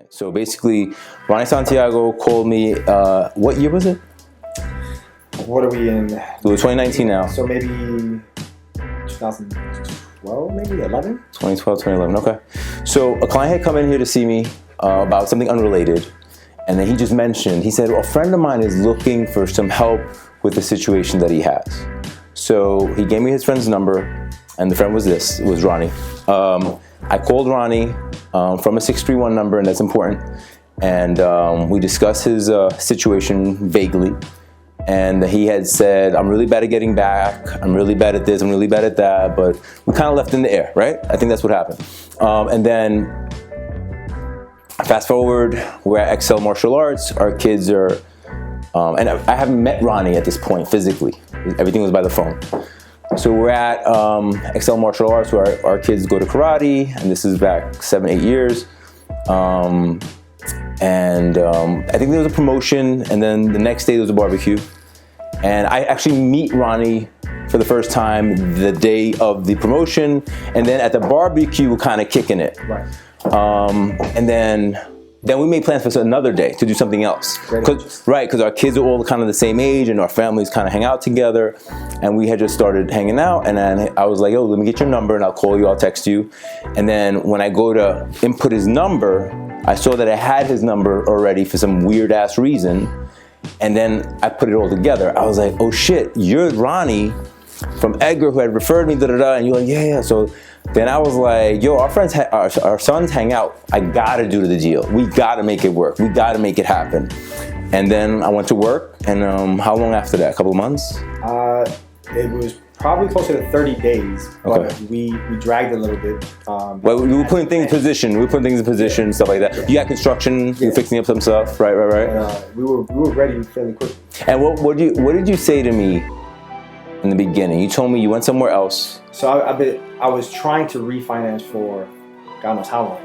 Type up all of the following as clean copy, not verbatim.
So basically, Ronnie Santiago called me, what year was it? What are we in? It was 2019 now. So maybe 2012, maybe 11? 2012, 2011, okay. So a client had come in here to see me about something unrelated. And then he just mentioned, he said, well, a friend of mine is looking for some help with the situation that he has. So he gave me his friend's number, and the friend was Ronnie. I called Ronnie from a 631 number, and that's important. And we discussed his situation vaguely. And he had said, I'm really bad at getting back. I'm really bad at this. I'm really bad at that. But we kind of left in the air, right? I think that's what happened. And then fast forward, we're at Excel Martial Arts. Our kids are, and I haven't met Ronnie at this point physically. Everything was by the phone. So we're at Excel Martial Arts where our kids go to karate, and this is back 7-8 years. I think there was a promotion, and then the next day there was a barbecue. And I actually meet Ronnie for the first time the day of the promotion, and then at the barbecue we're kind of kicking it. Right. And then we made plans for another day to do something else. Because our kids are all kind of the same age, and our families kind of hang out together. And we had just started hanging out, and then I was like, "Yo, let me get your number, and I'll call you, I'll text you." And then when I go to input his number, I saw that I had his number already for some weird ass reason. And then I put it all together. I was like, "Oh shit, you're Ronnie from Edgar who had referred me, da da da." And you're like, "Yeah." So then I was like, "Yo, our sons hang out. I gotta do the deal. We gotta make it work. We gotta make it happen." And then I went to work. And how long after that? A couple of months? It was probably closer to 30 days. But Okay. we dragged a little bit. Well, we were putting things in position. Stuff like that. You had construction. You were fixing up some stuff. Right. We were ready fairly quick. And what did you say to me in the beginning? You told me you went somewhere else. So I was trying to refinance for God knows how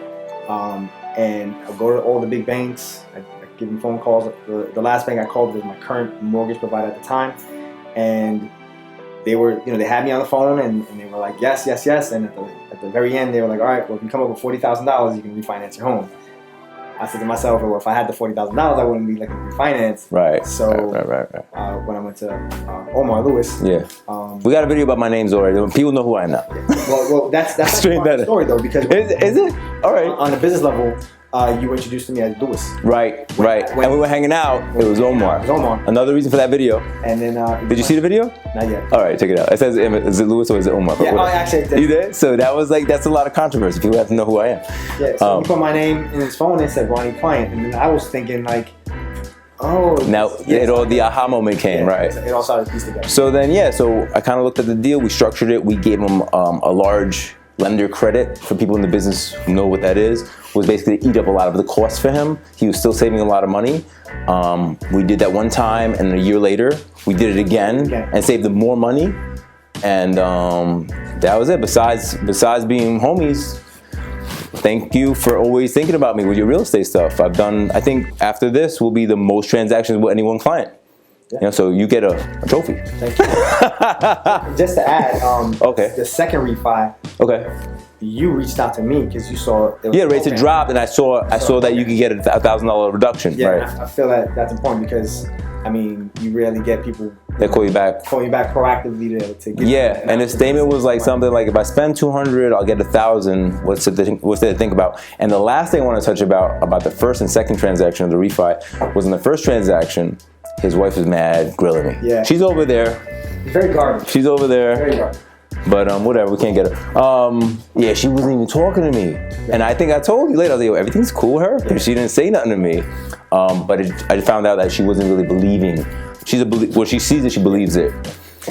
long. And I go to all the big banks. I give them phone calls. The last bank I called was my current mortgage provider at the time. And they were, they had me on the phone, and they were like, yes. And at the very end, they were like, all right, well, if you come up with $40,000, you can refinance your home. I said to myself, well, if I had the $40,000, I wouldn't be looking to refinance. Right. So when I went to Omar Lewis, we got a video about my names already. People know who I am now. Well, that's straight better story though, because is it all right on a business level? You were introduced to me as Lewis. Right. And we were hanging out. It was Omar. Another reason for that video. And then did you see the video? Not yet. All right, check it out. It says, is it Lewis or is it Omar? Yeah, actually. You did? So that was that's a lot of controversy. People have to know who I am. Yeah. So he put my name in his phone and said Ronnie Client, and then I was thinking like, oh. Now the aha moment came, right? It all started to piece together. So then so I kind of looked at the deal. We structured it. We gave him a large lender credit. For people in the business who know what that is, was basically to eat up a lot of the costs for him. He was still saving a lot of money. We did that one time, and a year later we did it again and saved him more money. And that was it. Besides being homies, thank you for always thinking about me with your real estate stuff. I think after this will be the most transactions with any one client. So you get a trophy. Thank you. Just to add, the second refi. Okay. You reached out to me because you saw. Rates had dropped, and I saw that you could get a $1,000 reduction. Yeah, right. I feel that's important because you rarely get people that call you back proactively to get. Yeah, and the statement was like something like, if I spend $200, I'll get $1,000. What's there to think about? And the last thing I want to touch about the first and second transaction of the refi was in the first transaction. His wife was mad, grilling me. Yeah. She's over there. Very garbage. She's over there. Very garbage. But whatever, we can't get her. She wasn't even talking to me. And I think I told you later, I was like, everything's cool with her, because she didn't say nothing to me. But I found out that she wasn't really believing. She sees it, she believes it.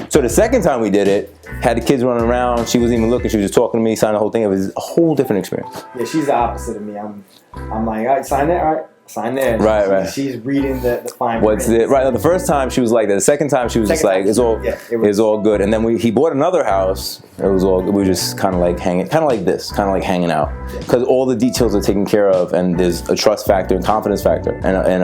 So the second time we did it, had the kids running around, she wasn't even looking, she was just talking to me, signed the whole thing. It was a whole different experience. Yeah, she's the opposite of me. I'm like, all right, sign that, all right. Sign there. Right. She's reading the fine print. What's it? Right. The first time she was like that. The second time she was just like, it's all good. And then he bought another house. It was all good. We were just kind of like hanging out, because all the details are taken care of, and there's a trust factor and confidence factor, and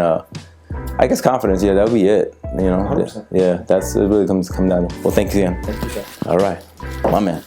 I guess confidence. Yeah, that would be it. 100%. Yeah, it really comes down to. Well, thank you again. Thank you, sir. All right, my man.